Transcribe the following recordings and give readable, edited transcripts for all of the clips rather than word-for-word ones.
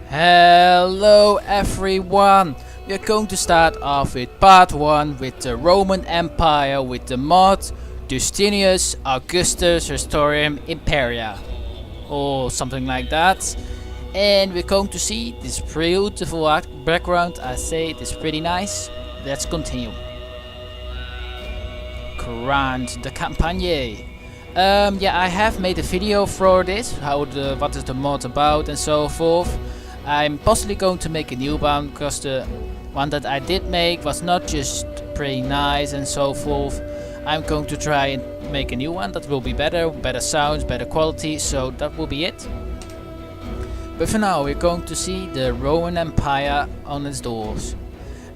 Hello everyone! We are going to start off with part 1 with the Roman Empire with the mod Justinian Augustus Restorum Imperii or something like that. And we're going to see this beautiful background. I say it is pretty nice. Let's continue. Grant the Campagne. Yeah, I have made a video for this, what is the mod about and so forth. I'm possibly going to make a new one because the one that I did make was not just pretty nice and so forth. I'm going to try and make a new one that will be better sounds, better quality, so that will be it. But for now we're going to see the Roman Empire on its doors.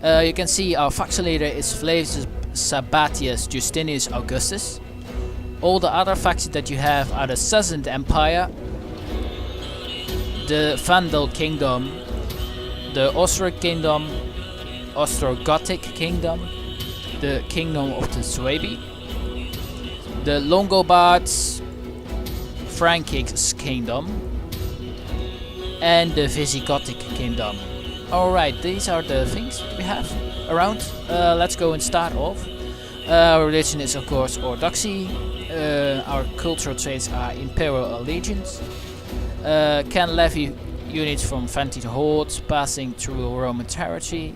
You can see our faction leader is Flavius Sabatius Justinian Augustus. All the other factions that you have are the Sassanid Empire, the Vandal Kingdom, the Ostrogoth Kingdom, the Kingdom of the Suebi, the Longobards, Frankish Kingdom, and the Visigothic Kingdom. Alright, these are the things we have around. Let's go and start off. Our religion is of course Orthodoxy. Our cultural traits are Imperial Allegiance. Can levy units from Vanti to hordes passing through Roman territory.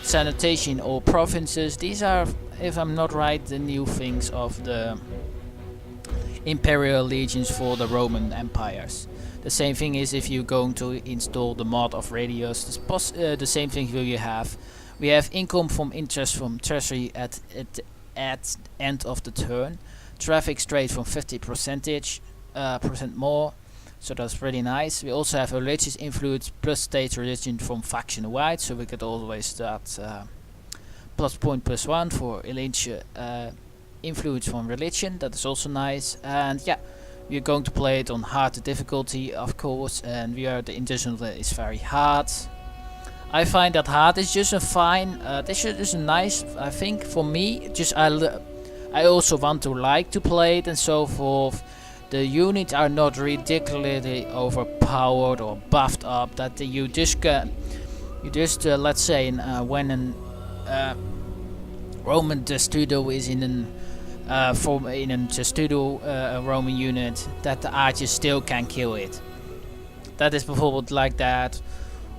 Sanitation in all provinces. These are, if I'm not right, the new things of the Imperial Allegiance for the Roman empires. The same thing is if you're going to install the mod of radios, the same thing will you have. We have income from interest from treasury at end of the turn. Traffic straight from 50% more, so that's pretty nice. We also have religious influence plus state religion from faction wide, so we could always start +1 for influence from religion. That is also nice. And yeah, we're going to play it on hard difficulty, of course, and the intention is very hard. I find that hard is just a fine. This is nice. I think for me, I also want to like to play it and so forth. The units are not ridiculously overpowered or buffed up that let's say when a Roman testudo is in a testudo Roman unit, that the archers still can kill it. That is probably like that.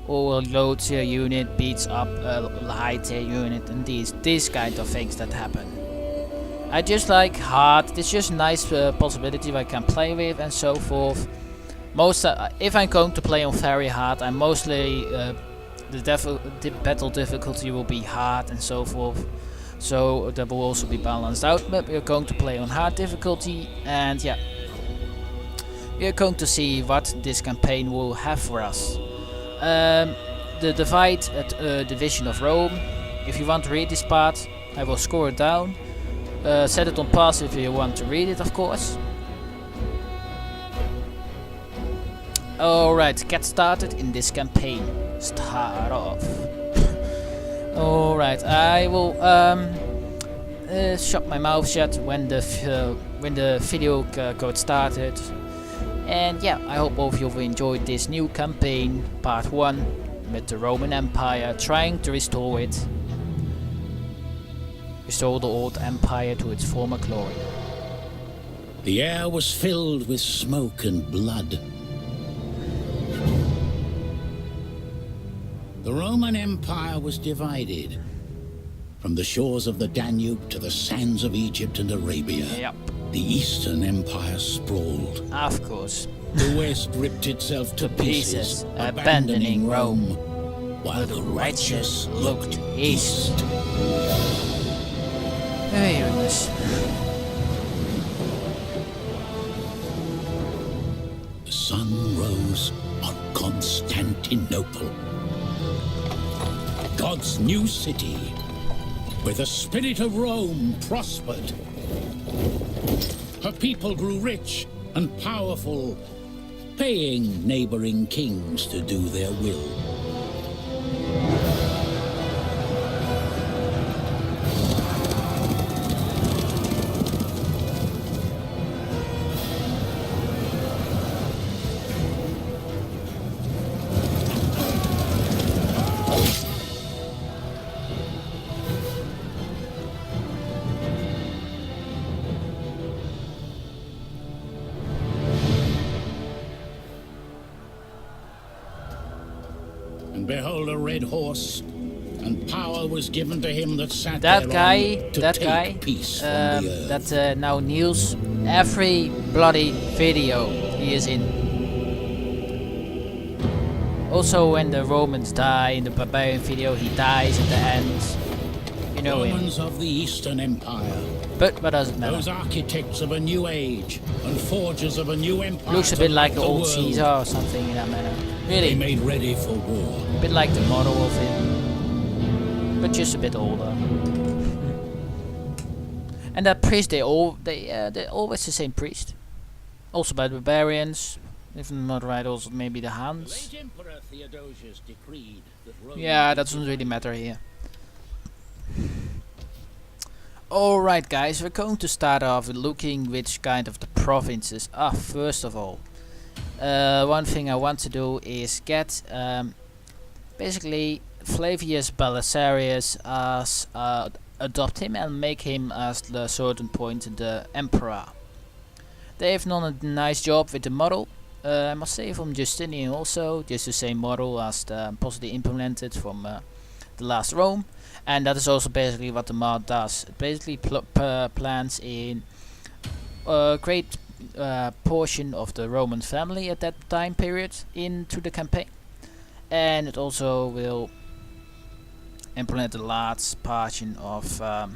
Or a low tier unit beats up a high tier unit, and these kind of things that happen. I just like hard. It's just a nice possibility I can play with and so forth. If I'm going to play on very hard, I'm mostly the battle difficulty will be hard and so forth. So that will also be balanced out. But we're going to play on hard difficulty, and yeah, we're going to see what this campaign will have for us. The divide at division of Rome. If you want to read this part, I will score it down. Set it on pause if you want to read it, of course. Alright, get started in this campaign. Start off. Alright, I will shut my mouth shut when the video got started. And yeah, I hope all of you have enjoyed this new campaign, part 1, with the Roman Empire, trying to restore the old empire to its former glory. The air was filled with smoke and blood. The Roman Empire was divided from the shores of the Danube to the sands of Egypt and Arabia. Yep. The Eastern Empire sprawled. Of course. The West ripped itself to pieces, abandoning Rome, while the righteous looked east. Hey, goodness. The sun rose on Constantinople, God's new city, where the spirit of Rome prospered. Her people grew rich and powerful, paying neighboring kings to do their will. And behold, a red horse, and power was given to him that sat That thereon guy, to that take guy, peace from the earth. that now kneels every bloody video he is in. Also, when the Romans die in the barbarian video, he dies at the end. You know him. Romans of the Eastern Empire. But what does it matter? Those architects of a new age and forgers of a new empire. Looks a bit like the old world. Caesar or something in that manner. They Really, made ready for war. a bit like the model of him, but just a bit older. And that priest, they're always the same priest. Also by the barbarians, if I'm not right, also maybe the Huns. Late Emperor Theodosius decreed that Rome Yeah, that doesn't really matter here. Alright guys, we're going to start off with looking which kind of the provinces are. First of all, one thing I want to do is get basically Flavius Balisarius as adopt him and make him as the certain point the emperor. They've done a nice job with the model. I must say from Justinian also, just the same model as the possibly implemented from the last Rome. And that is also basically what the mod does. It basically plants in a great portion of the Roman family at that time period into the campaign. And it also will implement a large portion of a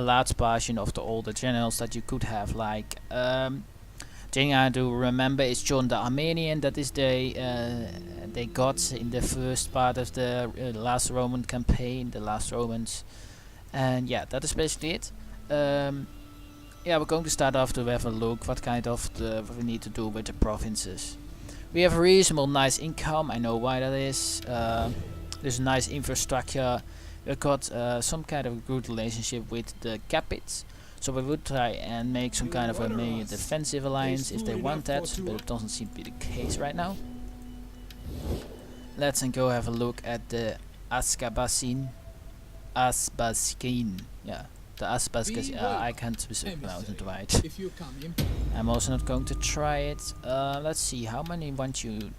large portion of the older generals that you could have, like thing I do remember is John the Armenian. That is they got in the first part of the last Roman campaign, the last Romans. And yeah, that is basically it. Yeah, we're going to start off to have a look what kind of what we need to do with the provinces. We have a reasonable nice income. I know why that is. There's a nice infrastructure. We've got some kind of good relationship with the Capids. So we would try and make some kind of a maybe defensive alliance if they want that, but it doesn't seem to be the case right now. Let's go have a look at the Asbaskin. Yeah, the Asbaskin. I can't pronounce it right. I'm also not going to try it. Let's see how many want you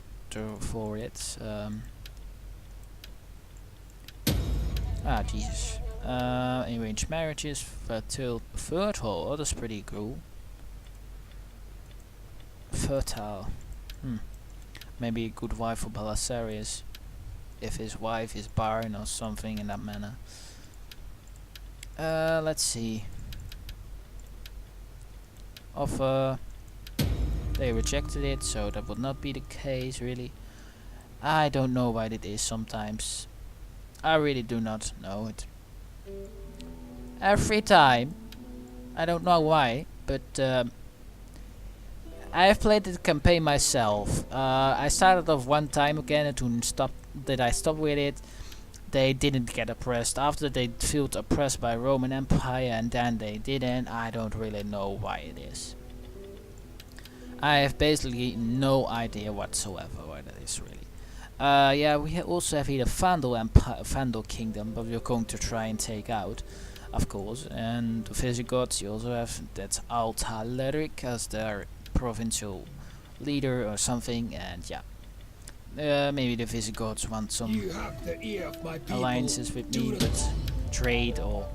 for it. Jesus. Arranged marriages, fertile, oh, that's pretty cool. Fertile. Maybe a good wife for Balisarius, if his wife is barren or something in that manner. Let's see. Offer. They rejected it, so that would not be the case, really. I don't know why it is sometimes. I really do not know it. Every time, I don't know why, but I have played the campaign myself. I started off one time again and I stopped with it. They didn't get oppressed. After they felt oppressed by Roman Empire and then they didn't. I don't really know why it is. I have basically no idea whatsoever why that is really. Yeah, we also have here the Vandal Kingdom, but we're going to try and take out, of course. And the Visigoths, you also have that ATTILA as their provincial leader or something, and yeah. Maybe the Visigoths want some alliances with me, with trade or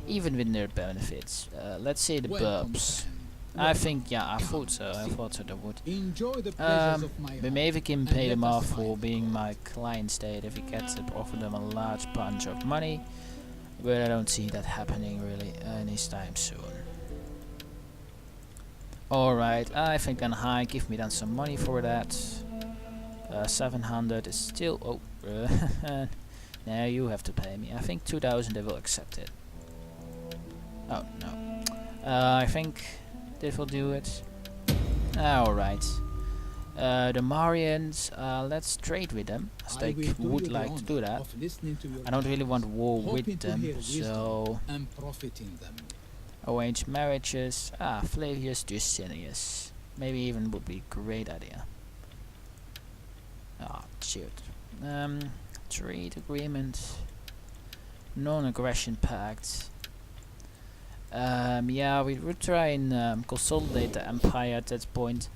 even with their benefits. Let's say the Burbs. I think, yeah, I thought so they would. We maybe can pay them off for being my client state if we get to offer them a large bunch of money, but I don't see that happening really anytime soon. Alright, I think on high, give me then some money for that. 700 is still, now you have to pay me. I think 2000 they will accept it. Oh, no. I think they will do it. Alright. The Marians, let's trade with them, as they would like to do that. I don't really want war with them, so arrange marriages. Flavius Justinius. Maybe even would be a great idea. Shoot. Trade agreement. Non-aggression pact. Yeah, we would try and consolidate the empire at that point.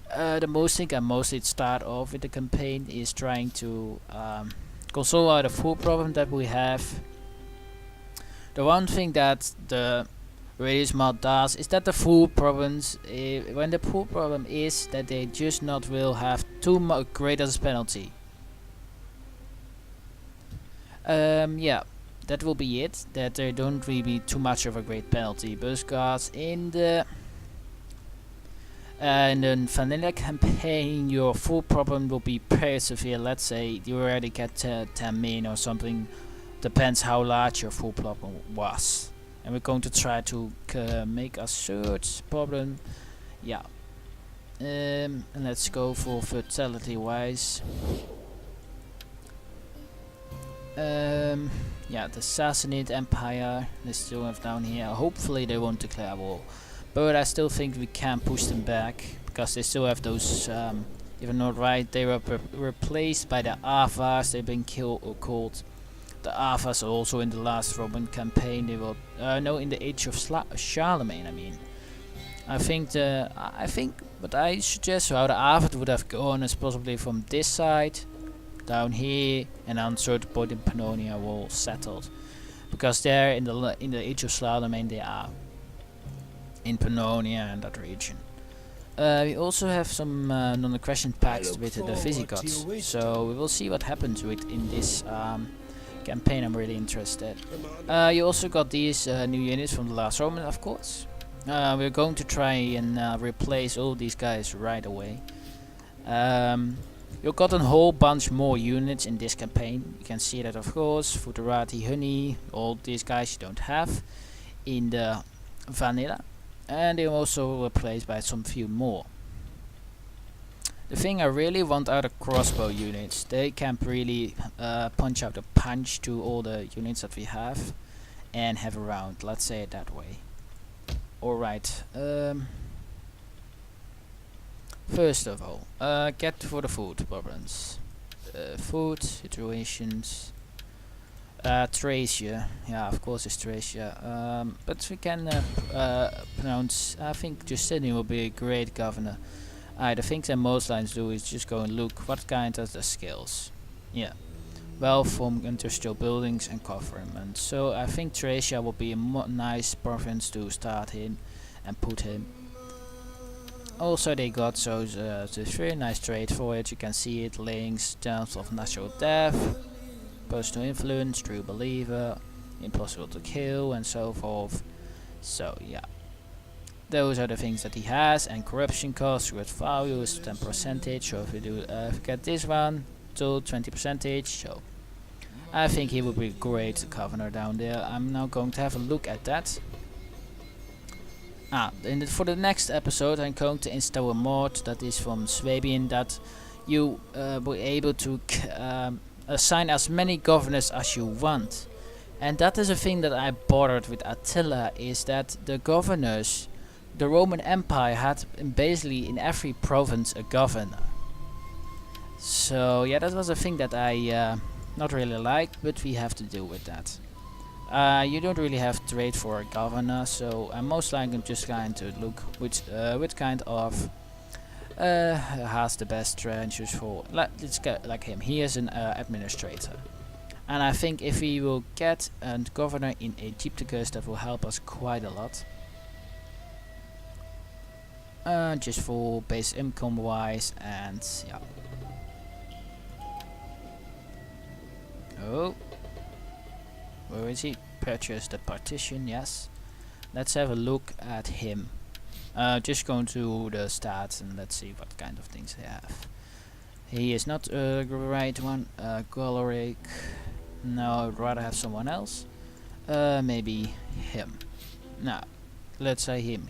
The most thing I mostly start off with the campaign is trying to consolidate the food problem that we have. The one thing that the Radius mod does is that the food problems, when the food problem is that they just not will have too great as a penalty. Yeah, that will be it. That there don't really be too much of a great penalty, because in the vanilla campaign, your food problem will be pretty severe. Let's say you already get 10 min or something. Depends how large your food problem was. And we're going to try to make a search problem. Yeah. And let's go for fertility wise. Yeah, the Sassanid Empire. They still have down here. Hopefully they won't declare war. But I still think we can push them back. Because they still have those, if I'm not right, they were replaced by the Avars. They've been killed or called. The Avars also in the last Roman campaign. They were no, in the age of Charlemagne. I mean, I think what I suggest how the Avars would have gone is possibly from this side down here, and on a certain point in Pannonia were settled, because there in the age of Charlemagne they are in Pannonia and that region. We also have some non-aggression pacts with the Visigoths, so we will see what happens with in this campaign. I'm really interested. You also got these new units from the last Roman, of course. We're going to try and replace all these guys right away. You got a whole bunch more units in this campaign. You can see that, of course. Futurati, Honey, all these guys you don't have in the vanilla, and they're also replaced by some few more. The thing I really want are the crossbow units. They can really punch out a punch to all the units that we have and have around. Let's say it that way. Alright. First of all, get for the food problems. Food situations. Thracia. Yeah, of course it's Thracia. But we can pronounce. I think Justinian will be a great governor. The things that most lines do is just go and look what kind of the skills. Yeah, well-formed industrial buildings and government. So I think Thracia will be a nice province to start in and put him. Also they got this very nice trade for it. You can see it, links, chance of natural death, personal influence, true believer, impossible to kill, and so forth. So yeah, those are the things that he has. And corruption cost, good value is 10%. So if we do get this one to 20%, so I think he would be a great governor down there. I'm now going to have a look at that. For the next episode I'm going to install a mod that is from Swabian, that you will able to assign as many governors as you want. And that is a thing that I bothered with Attila, is that the governors, the Roman Empire had basically in every province a governor. So yeah, that was a thing that I not really liked, but we have to deal with that. You don't really have to wait for a governor, so I'm most likely just going to look which kind of has the best trenches for. Let's get like him. He is an administrator, and I think if we will get a governor in Egypticus, that will help us quite a lot. Just for base income wise, and yeah. Oh. Where is he? Purchase the partition, yes. Let's have a look at him. Just going to the stats and let's see what kind of things they have. He is not the right one. Goloric. No, I'd rather have someone else. Maybe him. No, let's say him.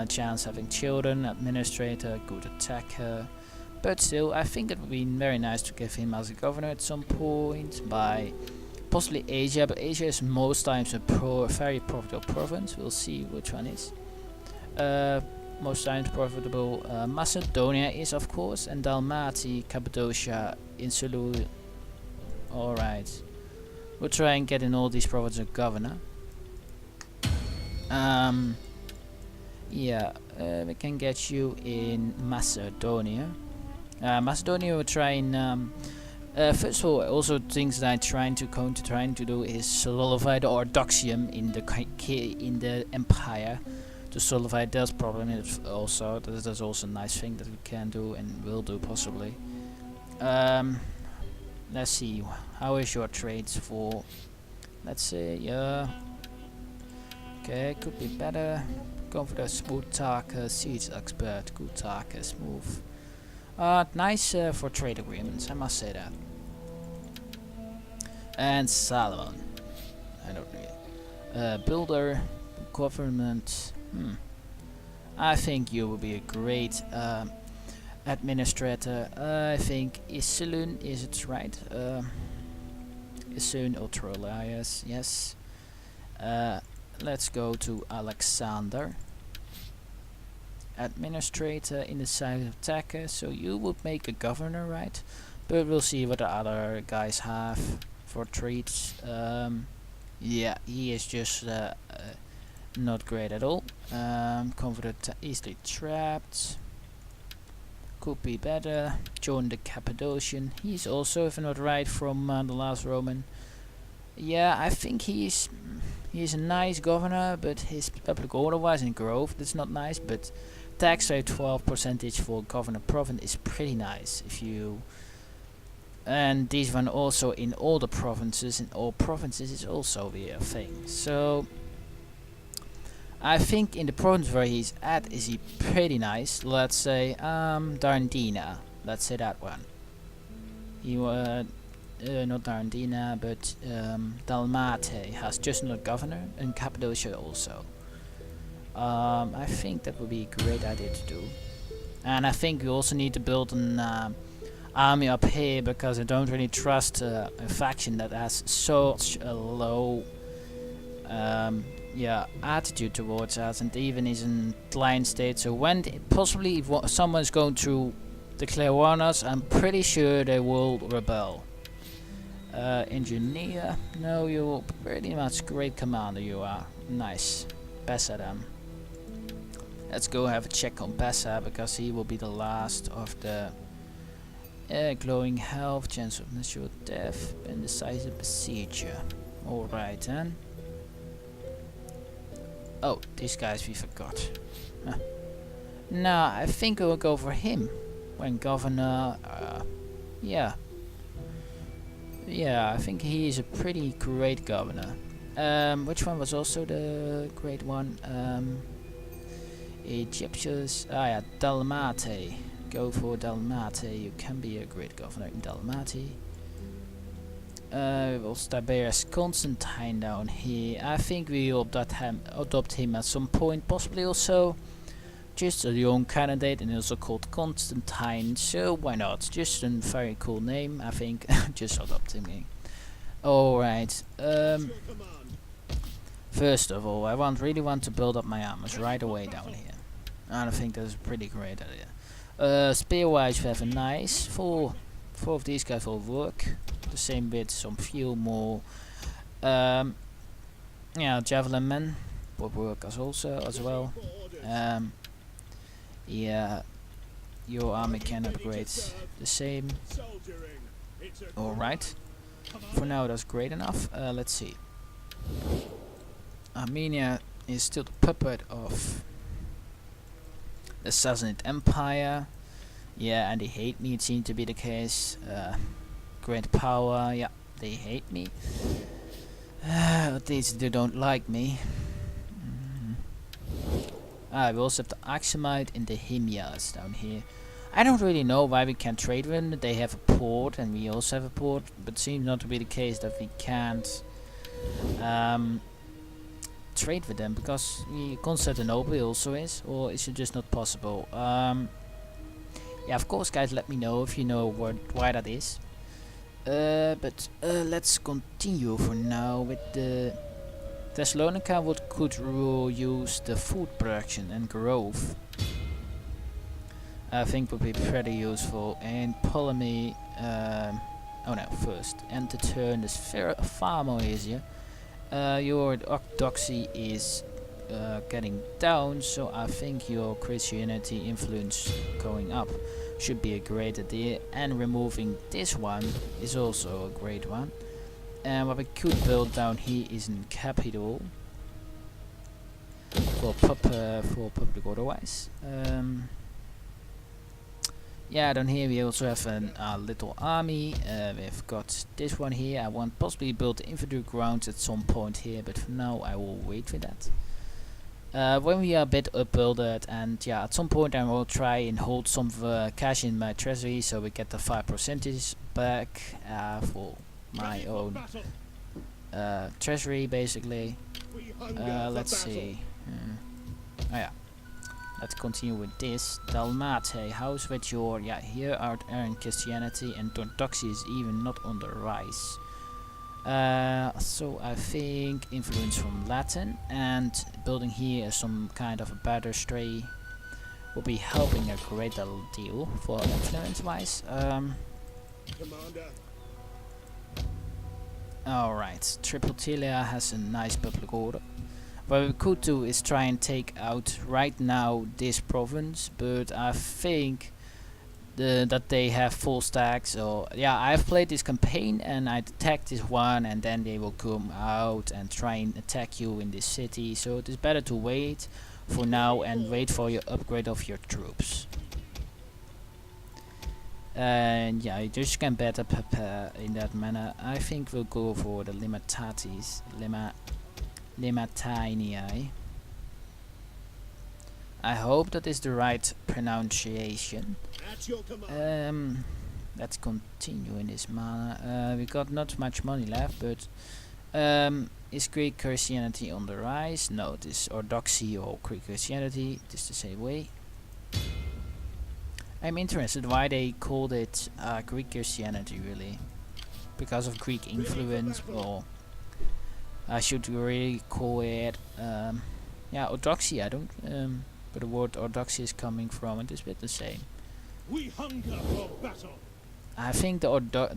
Chance having children, administrator, good attacker. But still, I think it would be very nice to give him as a governor at some point by possibly Asia, but Asia is most times a very profitable province. We'll see which one is. Most times profitable. Macedonia is, of course, and Dalmatia, Cappadocia, Insula. Alright. We'll try and get in all these provinces a governor. Yeah, we can get you in Macedonia. Macedonia will try and first of all, also things that I'm trying to do is solidify the orthodoxium in the empire, to solidify that problem. Also, that's also a nice thing that we can do and will do possibly. Let's see, how is your trades for? Let's say, yeah. Okay, could be better. Go for the smooth talker, siege expert, good talker, smooth. Nice for trade agreements, I must say that. And Salomon, I don't know. Builder, government. I think you will be a great administrator. I think Isilun, is it right? Isilun Ultralias, yes. Let's go to Alexander. Administrator in the side of attacker, so you would make a governor, right? But we'll see what the other guys have for traits. Yeah, he is just not great at all. Confident, easily trapped. Could be better. Join the Cappadocian. He's also, if I'm not right, from the last Roman. Yeah, I think he's a nice governor, but his public order-wise in Grove, that's not nice. But tax rate 12% for governor province is pretty nice. If you and this one also in all the provinces, in all provinces is also a thing. So I think in the province where he's at is he pretty nice. Let's say Darndina. Let's say that one. He not Darndina, but Dalmate has just not governor, and Cappadocia also. I think that would be a great idea to do. And I think we also need to build an army up here, because I don't really trust a faction that has such a low attitude towards us, and even is in client state. So when possibly if someone's going to declare war on us, I'm pretty sure they will rebel. Engineer, no, you're pretty much great commander, you are. Nice. Bessadam. Let's go have a check on Bessa, because he will be the last of the glowing health, chance of natural death, and decisive procedure. Alright then. Oh, these guys we forgot. Nah, I think we'll go for him. When governor, yeah, I think he is a pretty great governor. Which one was also the great one? Egyptians. Yeah, Dalmate. Go for Dalmate. You can be a great governor in Dalmate. We'll Tiberius Constantine down here. I think we will adopt him at some point, possibly also just a young candidate, and also called Constantine, so why not? Just a very cool name, I think. Just adopting him. Alright, first of all, I really want to build up my armors right away down here. And I think that's a pretty great idea. Spear wise, we have a nice four of these guys will work. The same with some few more javelin men will work as well. Yeah, your army can upgrade the same. Alright, for now that's great enough. Let's see. Armenia is still the puppet of the Sassanid Empire. Yeah, and they hate me, it seems to be the case. Great power, yeah, they hate me. At least they don't like me. We also have the Axumite and the Himyas down here. I don't really know why we can't trade with them. They have a port and we also have a port, but it seems not to be the case that we can't trade with them, because Constantinople also is, or is it just not possible? Yeah, of course guys, let me know if you know why that is. But let's continue for now with the Thessalonica could use the food production and growth. I think would be pretty useful. And Ptolemy, first end the turn is far more easier. Your orthodoxy is getting down, so I think your Christianity influence going up should be a great idea, and removing this one is also a great one. And what we could build down here is a capital for public otherwise. Yeah, down here we also have a little army. We've got this one here. I want possibly build infantry grounds at some point here, but for now I will wait for that. When we are a bit upbuilded, and yeah, at some point I will try and hold some cash in my treasury so we get the 5% back for my own treasury, basically. Let's see. Oh yeah. Let's continue with this. Dalmate, how's with your... Yeah, here are in Christianity, and Orthodoxy is even not on the rise. So I think influence from Latin, and building here some kind of a baptistry will be helping a great deal for influence wise. Alright, ATTILA has a nice public order. What we could do is try and take out right now this province, but I think that they have full stacks. Or yeah, I've played this campaign and I attacked this one, and then they will come out and try and attack you in this city. So it is better to wait for now and wait for your upgrade of your troops. And yeah, you just can better prepare in that manner. I think we'll go for the Limatinii. I hope that is the right pronunciation. Let's continue in this manner. We got not much money left, but is Greek Christianity on the rise? No, it is Orthodoxy or Greek Christianity. It is the same way. I'm interested why they called it Greek Christianity, really. Because of Greek influence, or I should really call it yeah, Orthodoxy. I don't but the word Orthodoxy is coming from it is a bit the same. We hunger for battle. I think the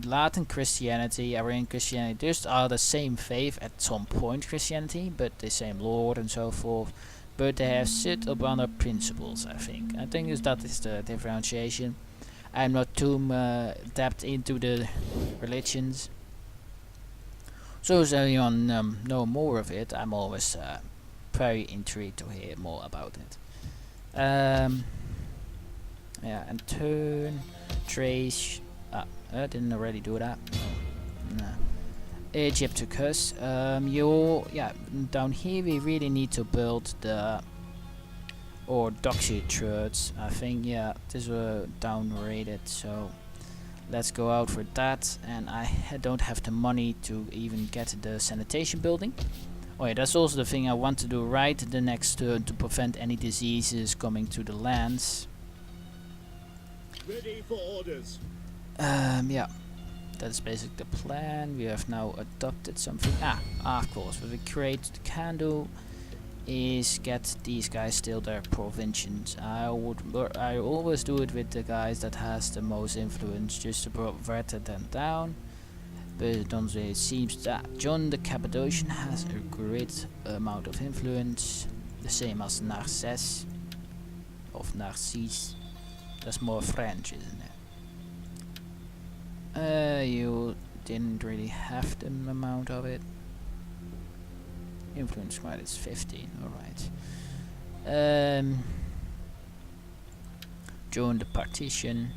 Latin Christianity, Arian Christianity, just are the same faith at some point, Christianity, but the same Lord and so forth. But they have sit upon other principles, I think. I think that is the differentiation. I'm not too tapped into the religions. So if anyone know more of it, I'm always very intrigued to hear more about it. Yeah, and turn, trace. I didn't already do that. No. Egypticus. Yeah, down here we really need to build the Orthodoxy church. I think, yeah, this was downrated, so let's go out for that. And I don't have the money to even get the sanitation building. Oh yeah, that's also the thing I want to do right the next turn to prevent any diseases coming to the lands. Ready for orders. Yeah, that's basically the plan. We have now adopted something. Of course, what we can do is get these guys still their provincials. I always do it with the guys that has the most influence, just to bring them down. But it seems that John the Cappadocian has a great amount of influence, the same as Narcisse of Narcisse. That's more French, isn't it? You didn't really have the amount of it. Influence quite is 15. Alright. Join the partition.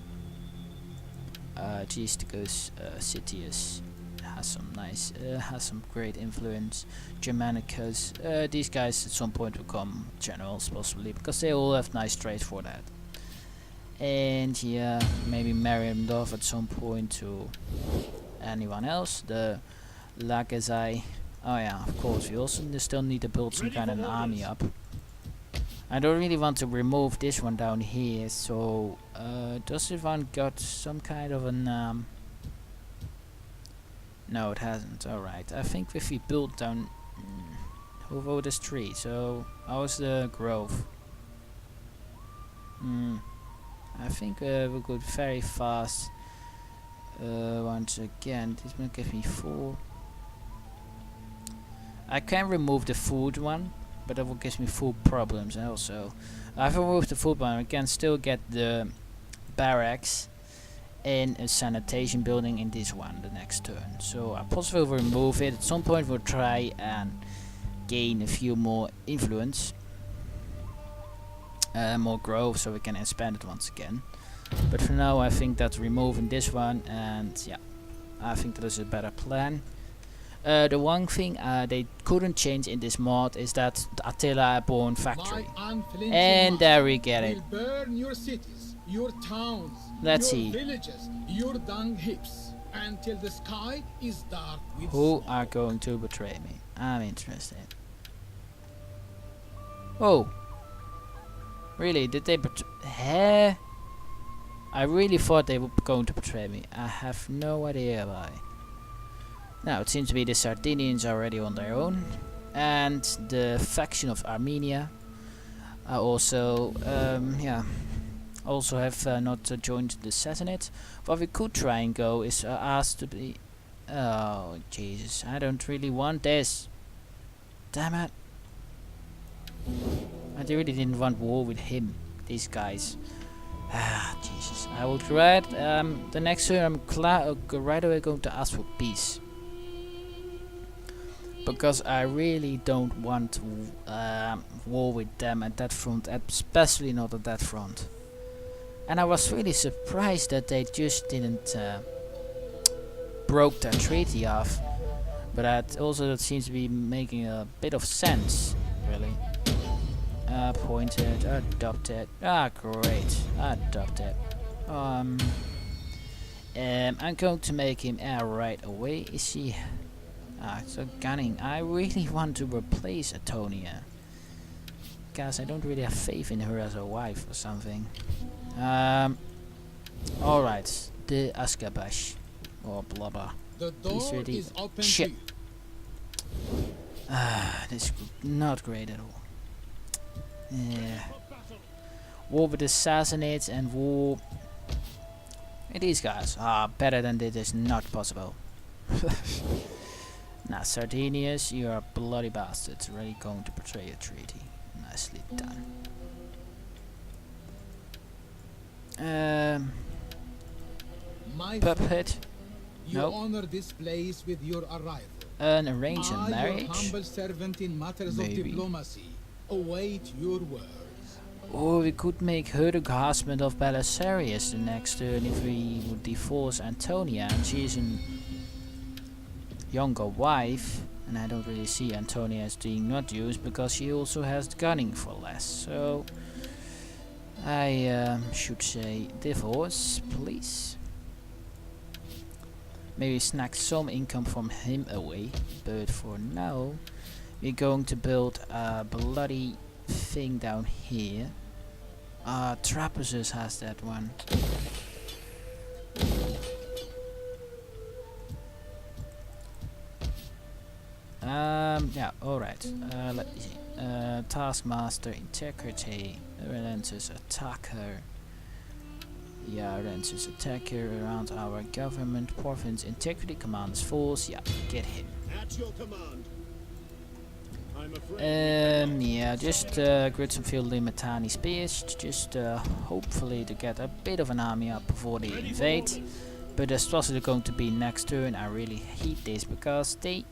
Gisticus, Citius has some nice, has some great influence. Germanicus, these guys at some point will become generals possibly, because they all have nice traits for that. And yeah, maybe marry them off at some point to anyone else. The Lagazai. Oh yeah, of course, we also still need to build some kind of an army up. I don't really want to remove this one down here, so does this one got some kind of an no, it hasn't. Alright, I think if we build down over this tree, so how's the growth? I think we'll go very fast. Once again, this will give me 4. I can remove the food one, but that will give me food problems also. I've removed the food one. I can still get the barracks in a sanitation building in this one the next turn. So I possibly will remove it. At some point we'll try and gain a few more influence. More growth so we can expand it once again. But for now I think that removing this one, and yeah, I think that is a better plan. The one thing they couldn't change in this mod is that the ATTILA born factory. And there we get it. Will burn your cities, your towns, Let's your see. villages, your dung heaps, until the sky is dark with Who smoke. are going to betray me? I'm interested. Oh. Really? Did they betray? I really thought they were going to betray me. I have no idea why. Now it seems to be the Sardinians are already on their own, and the faction of Armenia are also also have not joined the sassanid. What we could try and go is ask to be. Oh Jesus! I don't really want this. Damn it! I really didn't want war with him. These guys. Ah, Jesus! I will try it. The next turn I'm right away going to ask for peace. Because I really don't want war with them at that front, especially not at that front. And I was really surprised that they just didn't broke their treaty off. But that seems to be making a bit of sense, really. Appointed, adopted. Ah, great, adopted. I'm going to make him right away. Is he? So gunning. I really want to replace Antonia, because I don't really have faith in her as a wife or something. Alright, the Askabash or blubber. The door really is open shit. to you. This is not great at all. Yeah. War with the Sassanids and war. These guys are better than this is not possible. Now, Sardinius, you are bloody bastards, really going to betray a treaty. Nicely done. My Puppet, you Nope. honor this place with your arrival. an arranged I, your marriage. humble servant in matters Maybe. of diplomacy, await your words. Or we could make her the husband of Balisarius the next turn if we would divorce Antonia and she's a younger wife. And I don't really see Antonia as being not used because she also has gunning for less. So I should say divorce, please. Maybe snag some income from him away. But for now, we're going to build a bloody thing down here. Trapezus has that one. Yeah, alright. Let me see. Taskmaster, Integrity, Relentless Attacker. Yeah, Relentless Attacker around our government province. Integrity commands force. Yeah, get him. At your command. I'm afraid. Yeah, just grid some field Limitani spears. Just hopefully to get a bit of an army up before they invade. But that's possibly going to be next turn. I really hate this because they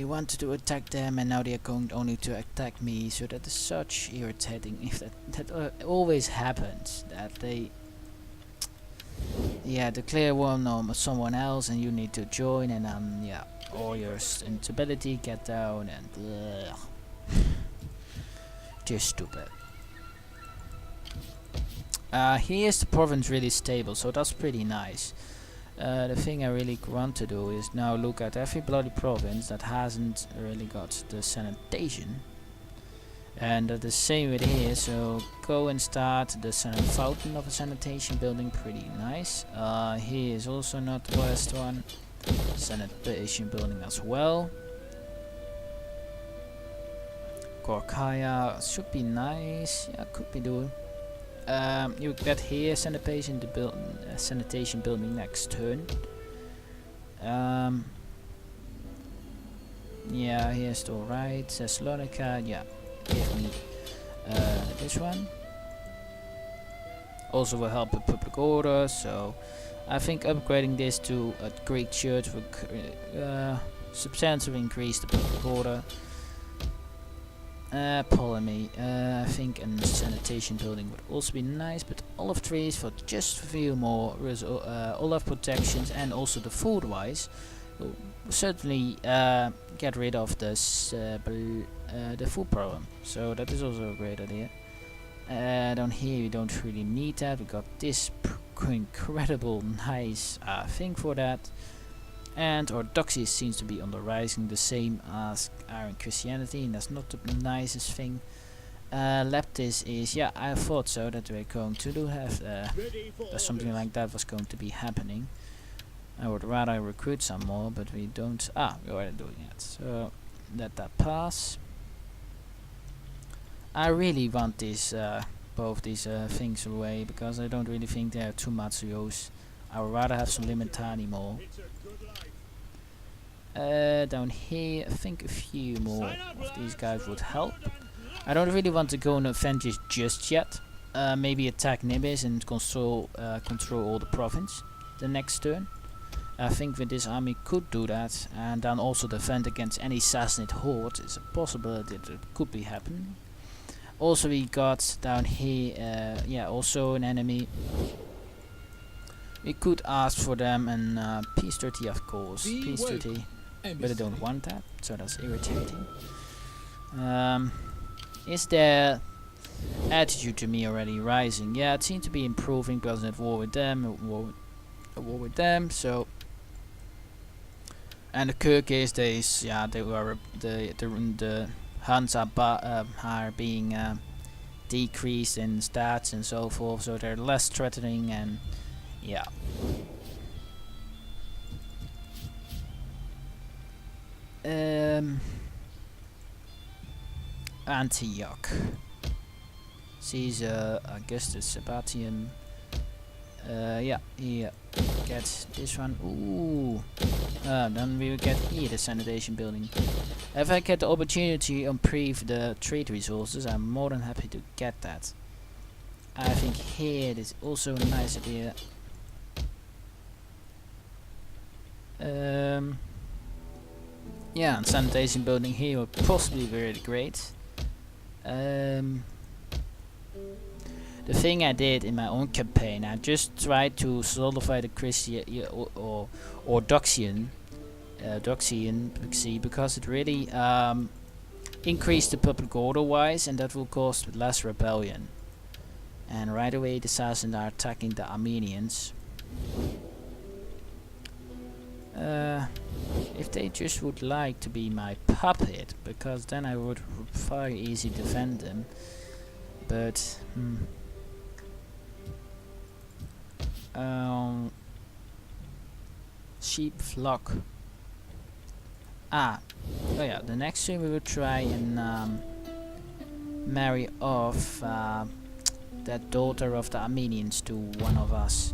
wanted to attack them and now they are going only to attack me, so that is such irritating. If that always happens, that they declare war on someone else and you need to join, and all your instability get down and just stupid. Here is the province really stable, so that's pretty nice. The thing I really want to do is now look at every bloody province that hasn't really got the sanitation. And the same with here, so go and start the fountain of a sanitation building, pretty nice. Here is also not the worst one. Sanitation building as well. Gorkaya should be nice, yeah, could be doing. You get here sanitation building next turn. Yeah, here's still right. Thessalonica, yeah. Give me this one. Also will help with public order, so I think upgrading this to a Greek church will substantially increase the public order. Polemy, I think a sanitation building would also be nice, but olive trees for just a few more olive protections, and also the food wise will certainly get rid of this the food problem, so that is also a great idea. Down here we don't really need that, we got this incredible nice thing for that. And Orthodoxy seems to be on the rising, the same as Iron Christianity, and that's not the nicest thing. Leptis is, yeah, I thought so, that we're going to have something like that was going to be happening. I would rather recruit some more, but we don't. We're already doing it, so let that pass. I really want these both these things away, because I don't really think they are too much use. I would rather have some Limitani more. Down here, I think a few more of these guys would help. I don't really want to go on offensive just yet. Maybe attack Nibis and control all the province the next turn. I think that this army could do that, and then also defend against any Sassanid horde is a possibility that it could be happening. Also we got down here, yeah, also an enemy. We could ask for them and peace treaty, of course, peace treaty, but I don't want that, so that's irritating. Is their attitude to me already rising? Yeah, it seems to be improving, because I'm at war with them, at war with them, so. And the Kyrgyz, yeah, they were the Huns are being decreased in stats and so forth, so they're less threatening, and yeah. Antioch, Caesar, Augustus, Sabatian. Yeah, here, get this one. Ooh, then we will get here the sanitation building. If I get the opportunity to improve the trade resources, I'm more than happy to get that. I think here it is also a nice idea. Yeah, and sanitation building here would possibly be really great. The thing I did in my own campaign, I just tried to solidify the Orthodoxian, because it really increased the public order wise, and that will cause less rebellion. And right away the Sassanids are attacking the Armenians. If they just would like to be my puppet, because then I would very easy defend them. But sheep flock. Oh yeah, the next thing we will try and marry off that daughter of the Armenians to one of us.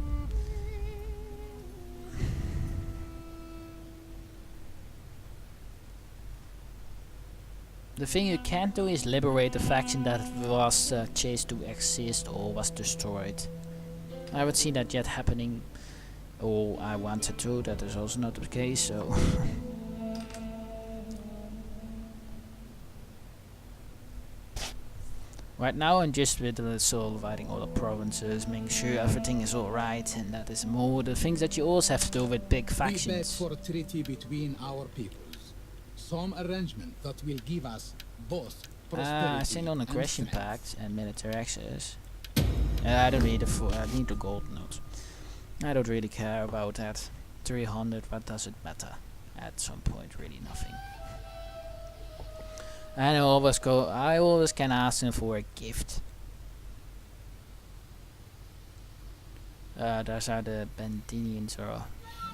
The thing you can't do is liberate the faction that was chased to exist or was destroyed. I haven't seen that yet happening. Oh, I wanted to, that is also not the case, so. Right now I'm just with dividing all the provinces, making sure everything is alright, and that is more the things that you also have to do with big factions. We beg for a treaty between our peoples. Some arrangement that will give us both prosperity I send on and aggression strength. pact and military access. I don't need I need the gold notes. I don't really care about that. 300, what does it matter? At some point, really nothing. And I always can ask them for a gift. Those are the Bandinians or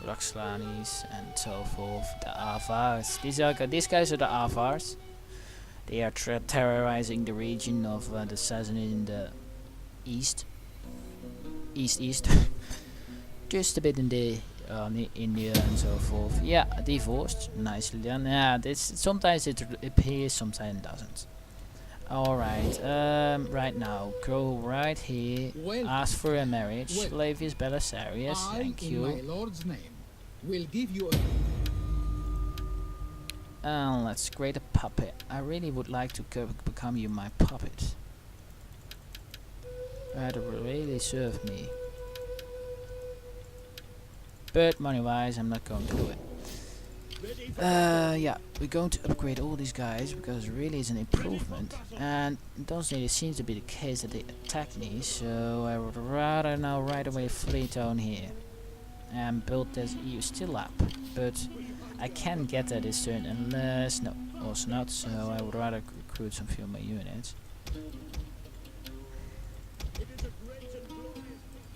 Roxlanis and so forth. The Avars. These guys are the Avars. They are terrorizing the region of the Sassanid in the east. East. Just a bit in the India and so forth. Yeah, divorced, nicely done. Yeah, this sometimes it appears, sometimes it doesn't. Alright, right now, go right here, Well, ask for a marriage, well, Flavius Belisarius, I, thank in my you. lord's name, will give you a... Let's create a puppet. I really would like to become you my puppet. That would really serve me. But money-wise, I'm not going to do it. Yeah, we're going to upgrade all these guys because it really is an improvement, and it doesn't really seem to be the case that they attack me, so I would rather now right away flee down here and build this EU still up. But I can't get that this turn unless, no, also not, so I would rather recruit some few of my units.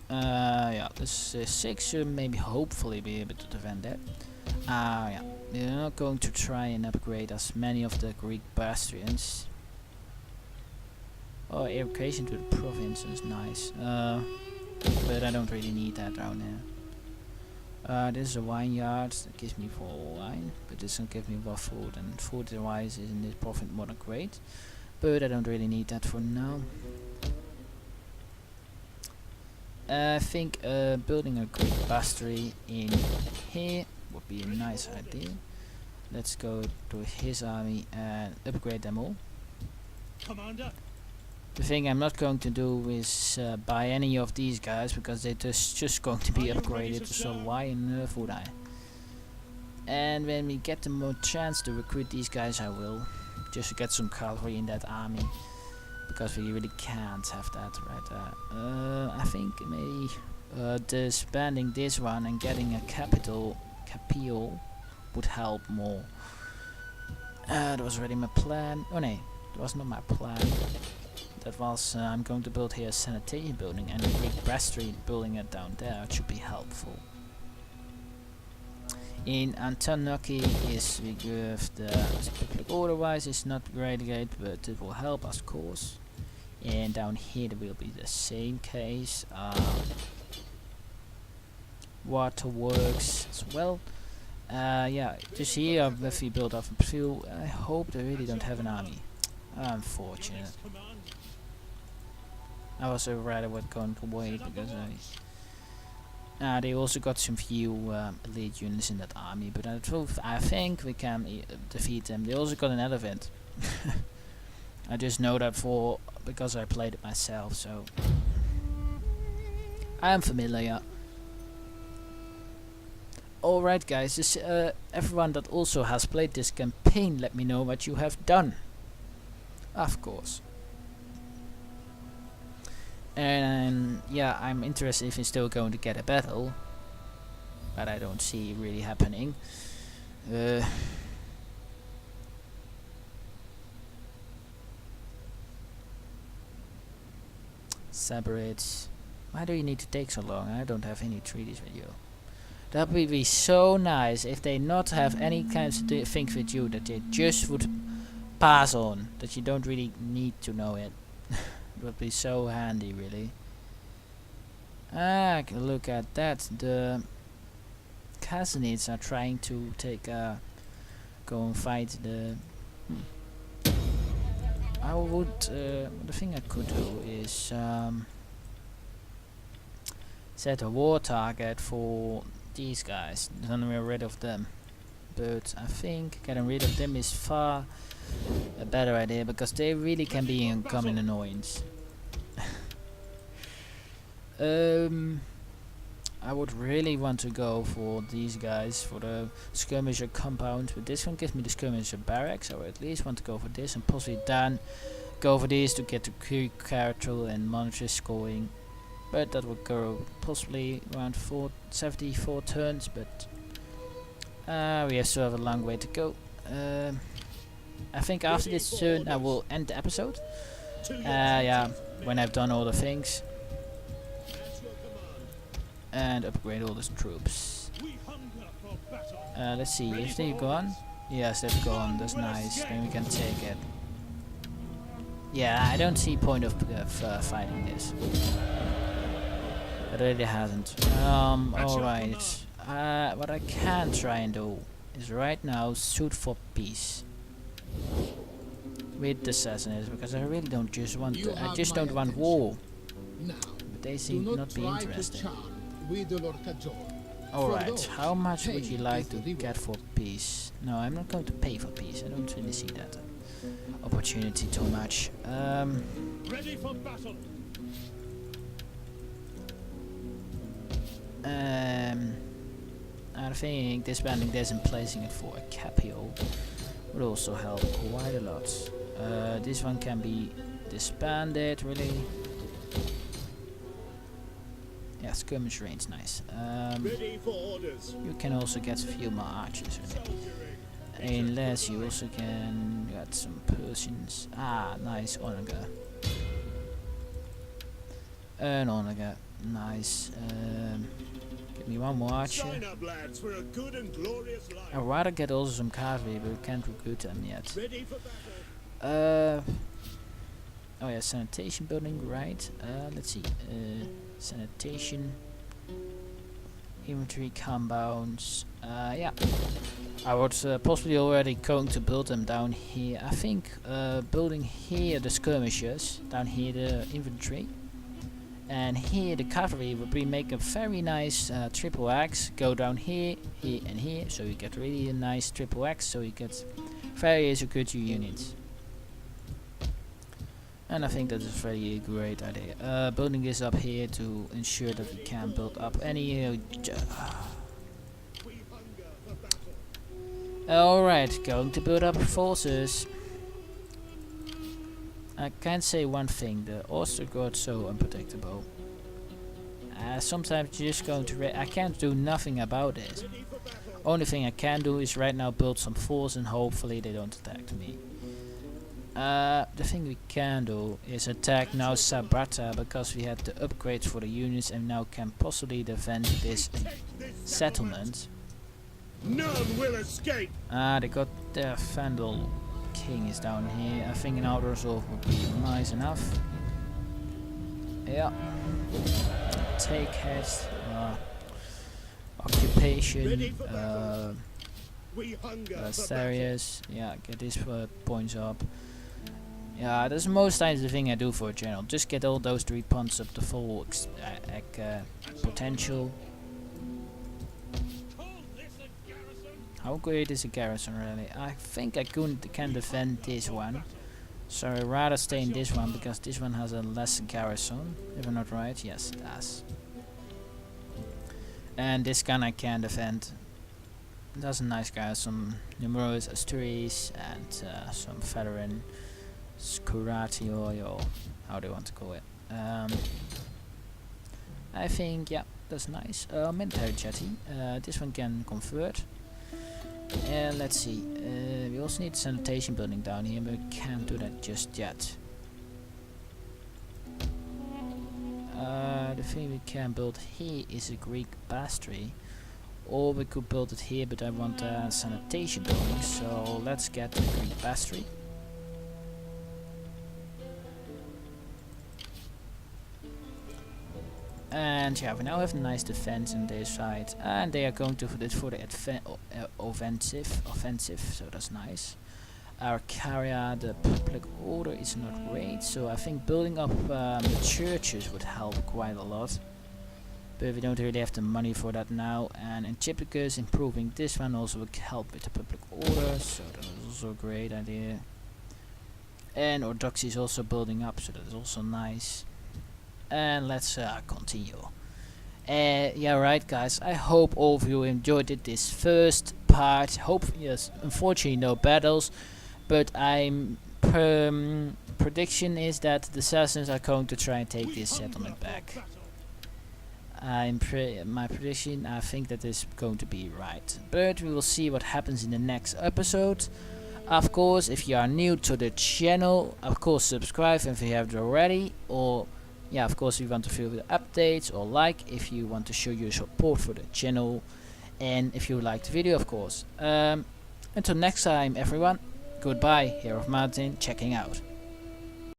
Yeah, this 6 should maybe hopefully be able to defend that. Yeah, we're not going to try and upgrade as many of the Greek bastions. Oh, evocation to the province is nice. But I don't really need that down there. This is a vineyard that gives me 4 wine, but this doesn't give me more food, and food wise isn't this profit more than great. But I don't really need that for now. I think building a Greek bastry in here would be a nice idea. Let's go to his army and upgrade them all. Commander. The thing I'm not going to do is buy any of these guys because they're just going to be upgraded, so why on earth would I? And when we get the more chance to recruit these guys, I will, just to get some cavalry in that army, because we really can't have that right there. I think maybe disbanding this one and getting a capitol would help more. That was already my plan. Oh no, that was not my plan. That was I'm going to build here a sanitation building and a Greek bastry, building it down there. It should be helpful. In Antonaki is we give the public order wise is not great, but it will help us, of course. And down here there will be the same case. Waterworks as well. Yeah, just here if we build off a few, I hope they really don't have an army. Unfortunate. I was rather going to wait because they also got some few elite units in that army, but I think we can defeat them. They also got an elephant. I just know that because I played it myself, so I am familiar. Alright guys, this, everyone that also has played this campaign, let me know what you have done. Of course. And yeah, I'm interested if it's still going to get a battle, but I don't see it really happening. Sabarids, why do you need to take so long? I don't have any treaties with you. That would be so nice if they not have any kinds of things with you, that they just would pass on, that you don't really need to know it. It would be so handy, really. Look at that. The Sassanids are trying to go and fight the... I would... the thing I could do is set a war target for these guys, then we're rid of them. But I think getting rid of them is far a better idea, because they really can be a common annoyance. I would really want to go for these guys for the skirmisher compound, but this one gives me the skirmisher barracks. I would at least want to go for this, and possibly then go for these to get the Greek cartel and monarchist going. But that would go possibly around 74 turns, but we still have a long way to go. I think after this turn I will end the episode. Yeah, when I've done all the things and upgrade all the troops. Let's see if they've gone. Yes, they've gone. That's nice. Then we can take it. Yeah, I don't see point of fighting this. It really hasn't. Alright. What I can try and do is right now shoot for peace with the assassins, because I really don't just want You I have just my don't want attention. war. Now, But they do seem not not be try to interested. charm, wheedle or cajole. For Alright, those, how much would pay you like is to the reward. get for peace? No, I'm not going to pay for peace. I don't really see that opportunity too much. Ready for battle. I think disbanding this and placing it for a Capio would also help quite a lot. This one can be disbanded, really. Yeah, skirmish range, nice. Ready for orders. You can also get a few more archers, really. Soldiering. Unless you also can get some Persians. Ah, nice, Onaga. An Onaga, nice. Give me one more archer. Sign up, lads, for a good and glorious life. I'd rather get also some cavalry, but we can't recruit them yet. Ready for battle. Oh yeah, sanitation building, right? Let's see. Sanitation, infantry compounds. Yeah, I was possibly already going to build them down here. I think building here the skirmishers, down here the infantry, and here the cavalry would be make a very nice triple axe. Go down here, here, and here, so you get really a nice triple axe. So you get various good units. And I think that is a very great idea. Building this up here to ensure that we can build up any. We hunger for battle. Alright, going to build up forces. I can say one thing: the Ostrogoths so unpredictable. Sometimes you're just going to. I can't do nothing about it. Ready for battle. Only thing I can do is right now build some force and hopefully they don't attack me. The thing we can do is attack now Sabrata, because we had the upgrades for the units and now can possibly defend this Take this settlement. None will escape. They got their Vandal King is down here. I think an outer resolve would be nice enough. Yeah. Take head. Occupation. We hunger for battle. Balisarius. Yeah, get these points up. Yeah, that's most times the thing I do for a general. Just get all those 3 punts up to full potential. Call this a garrison. How great is a garrison really? I think I can defend this one. So I'd rather stay in this one because this one has a less garrison. If I'm not right, yes it does. And this gun I can defend. It has a nice garrison, numerous Asturias and some veteran Scuratio, or how do you want to call it. I think, yeah, that's nice. Military jetty, this one can convert. And let's see, we also need a sanitation building down here, but we can't do that just yet. The thing we can build here is a Greek bastry, or we could build it here, but I want a sanitation building, so let's get the Greek bastry. And yeah, we now have a nice defense on their side, and they are going to for the offensive, so that's nice. Our carrier, the public order is not great, so I think building up the churches would help quite a lot. But we don't really have the money for that now, and Antipagus improving this one also would help with the public order, so that is also a great idea. And Orthodoxy is also building up, so that is also nice. And let's continue. Yeah, right guys, I hope all of you enjoyed this first part. Yes, unfortunately no battles, but I'm prediction is that the assassins are going to try and take this settlement back. My prediction, I think that is going to be right, but we will see what happens in the next episode. Of course, if you are new to the channel, of course subscribe if you haven't already, or yeah, of course, if you want to feel the updates, or like if you want to show your support for the channel, and if you liked the video, of course. Until next time, everyone, goodbye. Here of Martin, checking out.